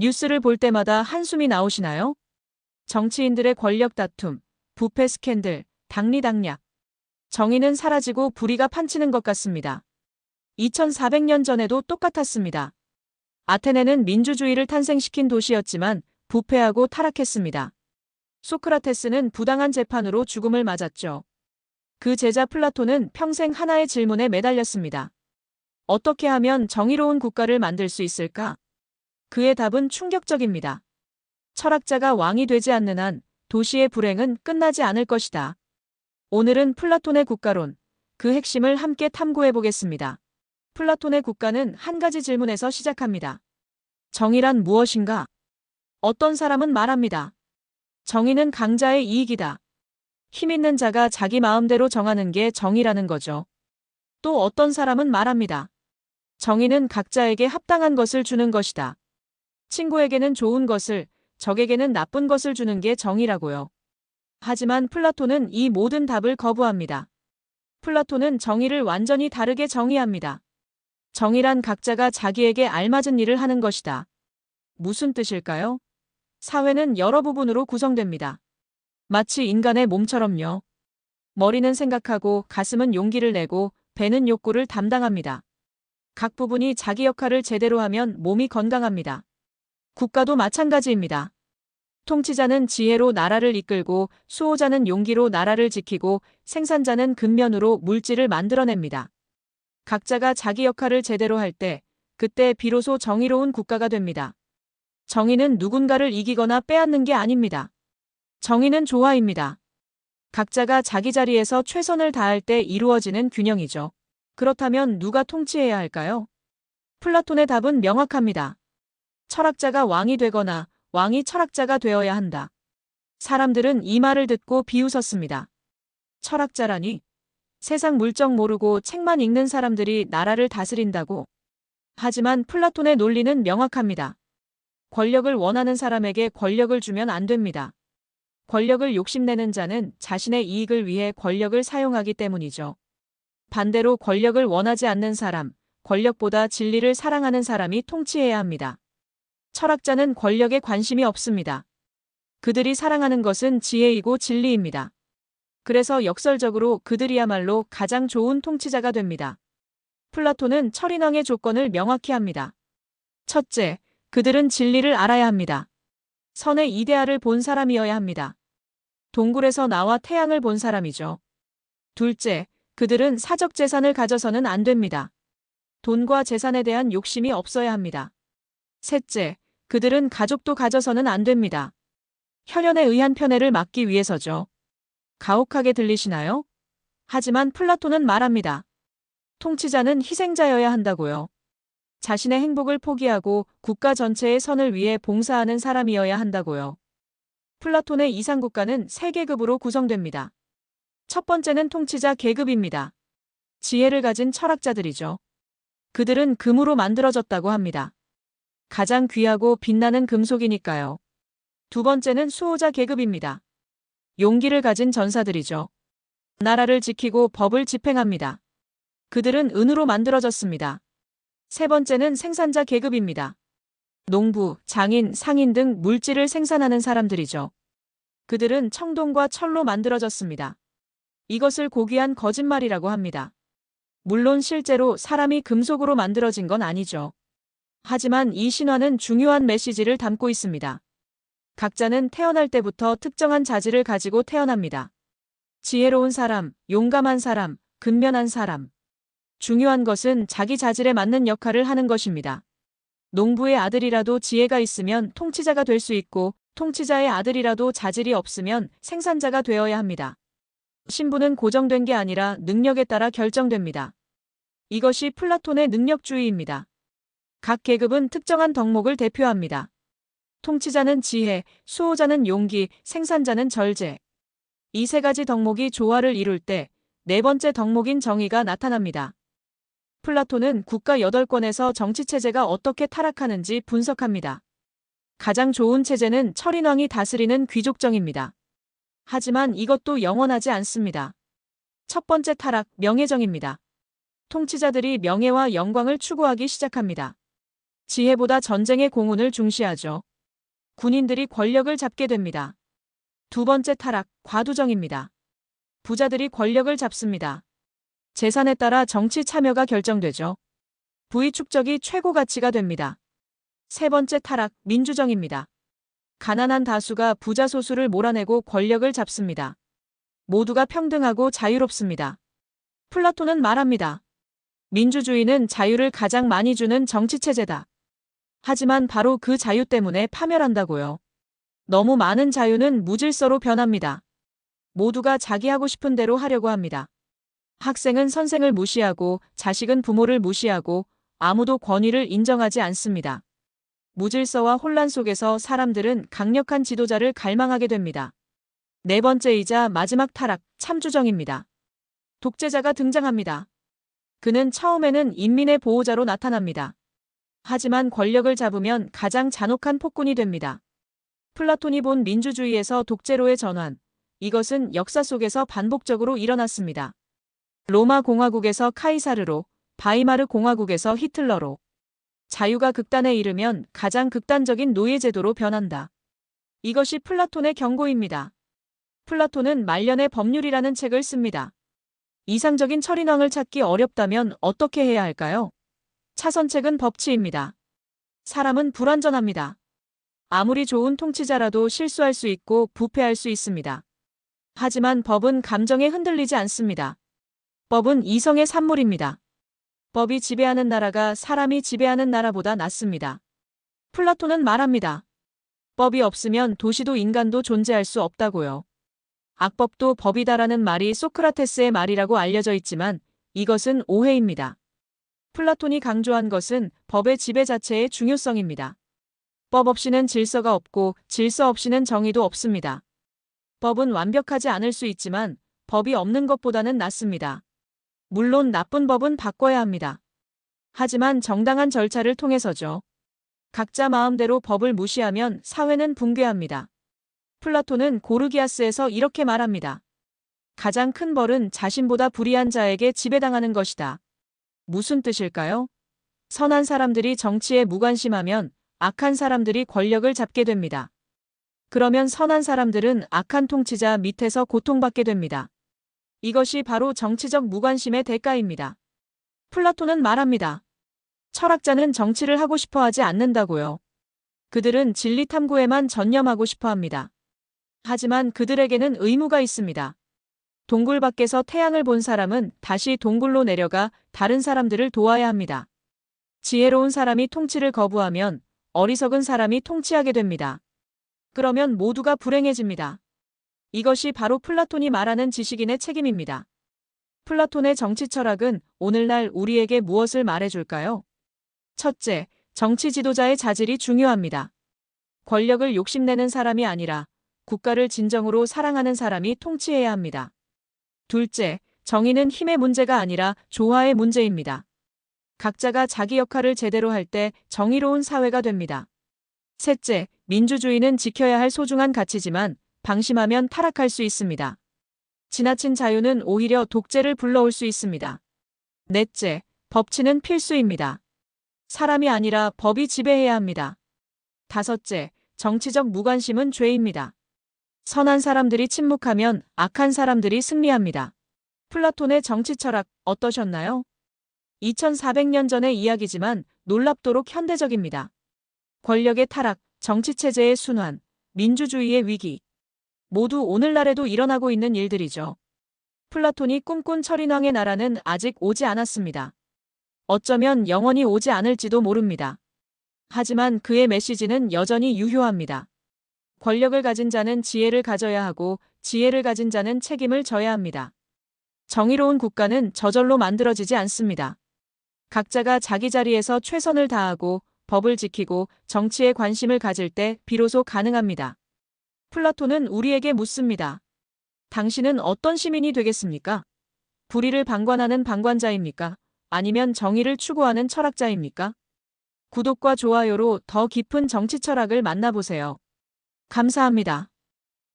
뉴스를 볼 때마다 한숨이 나오시나요? 정치인들의 권력 다툼, 부패 스캔들, 당리당략. 정의는 사라지고 불의가 판치는 것 같습니다. 2400년 전에도 똑같았습니다. 아테네는 민주주의를 탄생시킨 도시였지만 부패하고 타락했습니다. 소크라테스는 부당한 재판으로 죽음을 맞았죠. 그 제자 플라톤은 평생 하나의 질문에 매달렸습니다. 어떻게 하면 정의로운 국가를 만들 수 있을까? 그의 답은 충격적입니다. 철학자가 왕이 되지 않는 한 도시의 불행은 끝나지 않을 것이다. 오늘은 플라톤의 국가론, 그 핵심을 함께 탐구해 보겠습니다. 플라톤의 국가는 한 가지 질문에서 시작합니다. 정의란 무엇인가? 어떤 사람은 말합니다. 정의는 강자의 이익이다. 힘 있는 자가 자기 마음대로 정하는 게 정의라는 거죠. 또 어떤 사람은 말합니다. 정의는 각자에게 합당한 것을 주는 것이다. 친구에게는 좋은 것을, 적에게는 나쁜 것을 주는 게 정의라고요. 하지만 플라톤은 이 모든 답을 거부합니다. 플라톤은 정의를 완전히 다르게 정의합니다. 정의란 각자가 자기에게 알맞은 일을 하는 것이다. 무슨 뜻일까요? 사회는 여러 부분으로 구성됩니다. 마치 인간의 몸처럼요. 머리는 생각하고 가슴은 용기를 내고 배는 욕구를 담당합니다. 각 부분이 자기 역할을 제대로 하면 몸이 건강합니다. 국가도 마찬가지입니다. 통치자는 지혜로 나라를 이끌고 수호자는 용기로 나라를 지키고 생산자는 근면으로 물질을 만들어냅니다. 각자가 자기 역할을 제대로 할 때, 그때 비로소 정의로운 국가가 됩니다. 정의는 누군가를 이기거나 빼앗는 게 아닙니다. 정의는 조화입니다. 각자가 자기 자리에서 최선을 다할 때 이루어지는 균형이죠. 그렇다면 누가 통치해야 할까요? 플라톤의 답은 명확합니다. 철학자가 왕이 되거나 왕이 철학자가 되어야 한다. 사람들은 이 말을 듣고 비웃었습니다. 철학자라니? 세상 물정 모르고 책만 읽는 사람들이 나라를 다스린다고? 하지만 플라톤의 논리는 명확합니다. 권력을 원하는 사람에게 권력을 주면 안 됩니다. 권력을 욕심내는 자는 자신의 이익을 위해 권력을 사용하기 때문이죠. 반대로 권력을 원하지 않는 사람, 권력보다 진리를 사랑하는 사람이 통치해야 합니다. 철학자는 권력에 관심이 없습니다. 그들이 사랑하는 것은 지혜이고 진리입니다. 그래서 역설적으로 그들이야말로 가장 좋은 통치자가 됩니다. 플라톤은 철인왕의 조건을 명확히 합니다. 첫째, 그들은 진리를 알아야 합니다. 선의 이데아를 본 사람이어야 합니다. 동굴에서 나와 태양을 본 사람이죠. 둘째, 그들은 사적 재산을 가져서는 안 됩니다. 돈과 재산에 대한 욕심이 없어야 합니다. 셋째, 그들은 가족도 가져서는 안 됩니다. 혈연에 의한 편애를 막기 위해서죠. 가혹하게 들리시나요? 하지만 플라톤은 말합니다. 통치자는 희생자여야 한다고요. 자신의 행복을 포기하고 국가 전체의 선을 위해 봉사하는 사람이어야 한다고요. 플라톤의 이상국가는 세 계급으로 구성됩니다. 첫 번째는 통치자 계급입니다. 지혜를 가진 철학자들이죠. 그들은 금으로 만들어졌다고 합니다. 가장 귀하고 빛나는 금속이니까요. 두 번째는 수호자 계급입니다. 용기를 가진 전사들이죠. 나라를 지키고 법을 집행합니다. 그들은 은으로 만들어졌습니다. 세 번째는 생산자 계급입니다. 농부, 장인, 상인 등 물질을 생산하는 사람들이죠. 그들은 청동과 철로 만들어졌습니다. 이것을 고귀한 거짓말이라고 합니다. 물론 실제로 사람이 금속으로 만들어진 건 아니죠. 하지만 이 신화는 중요한 메시지를 담고 있습니다. 각자는 태어날 때부터 특정한 자질을 가지고 태어납니다. 지혜로운 사람, 용감한 사람, 근면한 사람. 중요한 것은 자기 자질에 맞는 역할을 하는 것입니다. 농부의 아들이라도 지혜가 있으면 통치자가 될 수 있고 통치자의 아들이라도 자질이 없으면 생산자가 되어야 합니다. 신분은 고정된 게 아니라 능력에 따라 결정됩니다. 이것이 플라톤의 능력주의입니다. 각 계급은 특정한 덕목을 대표합니다. 통치자는 지혜, 수호자는 용기, 생산자는 절제. 이 세 가지 덕목이 조화를 이룰 때 네 번째 덕목인 정의가 나타납니다. 플라톤은 국가 8권에서 정치체제가 어떻게 타락하는지 분석합니다. 가장 좋은 체제는 철인왕이 다스리는 귀족정입니다. 하지만 이것도 영원하지 않습니다. 첫 번째 타락, 명예정입니다. 통치자들이 명예와 영광을 추구하기 시작합니다. 지혜보다 전쟁의 공훈을 중시하죠. 군인들이 권력을 잡게 됩니다. 두 번째 타락, 과두정입니다. 부자들이 권력을 잡습니다. 재산에 따라 정치 참여가 결정되죠. 부의 축적이 최고 가치가 됩니다. 세 번째 타락, 민주정입니다. 가난한 다수가 부자 소수를 몰아내고 권력을 잡습니다. 모두가 평등하고 자유롭습니다. 플라톤은 말합니다. 민주주의는 자유를 가장 많이 주는 정치체제다. 하지만 바로 그 자유 때문에 파멸한다고요. 너무 많은 자유는 무질서로 변합니다. 모두가 자기 하고 싶은 대로 하려고 합니다. 학생은 선생을 무시하고 자식은 부모를 무시하고 아무도 권위를 인정하지 않습니다. 무질서와 혼란 속에서 사람들은 강력한 지도자를 갈망하게 됩니다. 네 번째이자 마지막 타락, 참주정입니다. 독재자가 등장합니다. 그는 처음에는 인민의 보호자로 나타납니다. 하지만 권력을 잡으면 가장 잔혹한 폭군이 됩니다. 플라톤이 본 민주주의에서 독재로의 전환, 이것은 역사 속에서 반복적으로 일어났습니다. 로마 공화국에서 카이사르로, 바이마르 공화국에서 히틀러로. 자유가 극단에 이르면 가장 극단적인 노예제도로 변한다. 이것이 플라톤의 경고입니다. 플라톤은 말년의 법률이라는 책을 씁니다. 이상적인 철인왕을 찾기 어렵다면 어떻게 해야 할까요? 차선책은 법치입니다. 사람은 불완전합니다. 아무리 좋은 통치자라도 실수할 수 있고 부패할 수 있습니다. 하지만 법은 감정에 흔들리지 않습니다. 법은 이성의 산물입니다. 법이 지배하는 나라가 사람이 지배하는 나라보다 낫습니다. 플라톤은 말합니다. 법이 없으면 도시도 인간도 존재할 수 없다고요. 악법도 법이다라는 말이 소크라테스의 말이라고 알려져 있지만 이것은 오해입니다. 플라톤이 강조한 것은 법의 지배 자체의 중요성입니다. 법 없이는 질서가 없고 질서 없이는 정의도 없습니다. 법은 완벽하지 않을 수 있지만 법이 없는 것보다는 낫습니다. 물론 나쁜 법은 바꿔야 합니다. 하지만 정당한 절차를 통해서죠. 각자 마음대로 법을 무시하면 사회는 붕괴합니다. 플라톤은 고르기아스에서 이렇게 말합니다. 가장 큰 벌은 자신보다 불의한 자에게 지배당하는 것이다. 무슨 뜻일까요? 선한 사람들이 정치에 무관심하면 악한 사람들이 권력을 잡게 됩니다. 그러면 선한 사람들은 악한 통치자 밑에서 고통받게 됩니다. 이것이 바로 정치적 무관심의 대가입니다. 플라톤은 말합니다. 철학자는 정치를 하고 싶어 하지 않는다고요. 그들은 진리 탐구에만 전념하고 싶어 합니다. 하지만 그들에게는 의무가 있습니다. 동굴 밖에서 태양을 본 사람은 다시 동굴로 내려가 다른 사람들을 도와야 합니다. 지혜로운 사람이 통치를 거부하면 어리석은 사람이 통치하게 됩니다. 그러면 모두가 불행해집니다. 이것이 바로 플라톤이 말하는 지식인의 책임입니다. 플라톤의 정치 철학은 오늘날 우리에게 무엇을 말해줄까요? 첫째, 정치 지도자의 자질이 중요합니다. 권력을 욕심내는 사람이 아니라 국가를 진정으로 사랑하는 사람이 통치해야 합니다. 둘째, 정의는 힘의 문제가 아니라 조화의 문제입니다. 각자가 자기 역할을 제대로 할 때 정의로운 사회가 됩니다. 셋째, 민주주의는 지켜야 할 소중한 가치지만 방심하면 타락할 수 있습니다. 지나친 자유는 오히려 독재를 불러올 수 있습니다. 넷째, 법치는 필수입니다. 사람이 아니라 법이 지배해야 합니다. 다섯째, 정치적 무관심은 죄입니다. 선한 사람들이 침묵하면 악한 사람들이 승리합니다. 플라톤의 정치 철학 어떠셨나요? 2400년 전의 이야기지만 놀랍도록 현대적입니다. 권력의 타락, 정치체제의 순환, 민주주의의 위기. 모두 오늘날에도 일어나고 있는 일들이죠. 플라톤이 꿈꾼 철인왕의 나라는 아직 오지 않았습니다. 어쩌면 영원히 오지 않을지도 모릅니다. 하지만 그의 메시지는 여전히 유효합니다. 권력을 가진 자는 지혜를 가져야 하고 지혜를 가진 자는 책임을 져야 합니다. 정의로운 국가는 저절로 만들어지지 않습니다. 각자가 자기 자리에서 최선을 다하고 법을 지키고 정치에 관심을 가질 때 비로소 가능합니다. 플라톤은 우리에게 묻습니다. 당신은 어떤 시민이 되겠습니까? 불의를 방관하는 방관자입니까? 아니면 정의를 추구하는 철학자입니까? 구독과 좋아요로 더 깊은 정치 철학을 만나보세요. 감사합니다.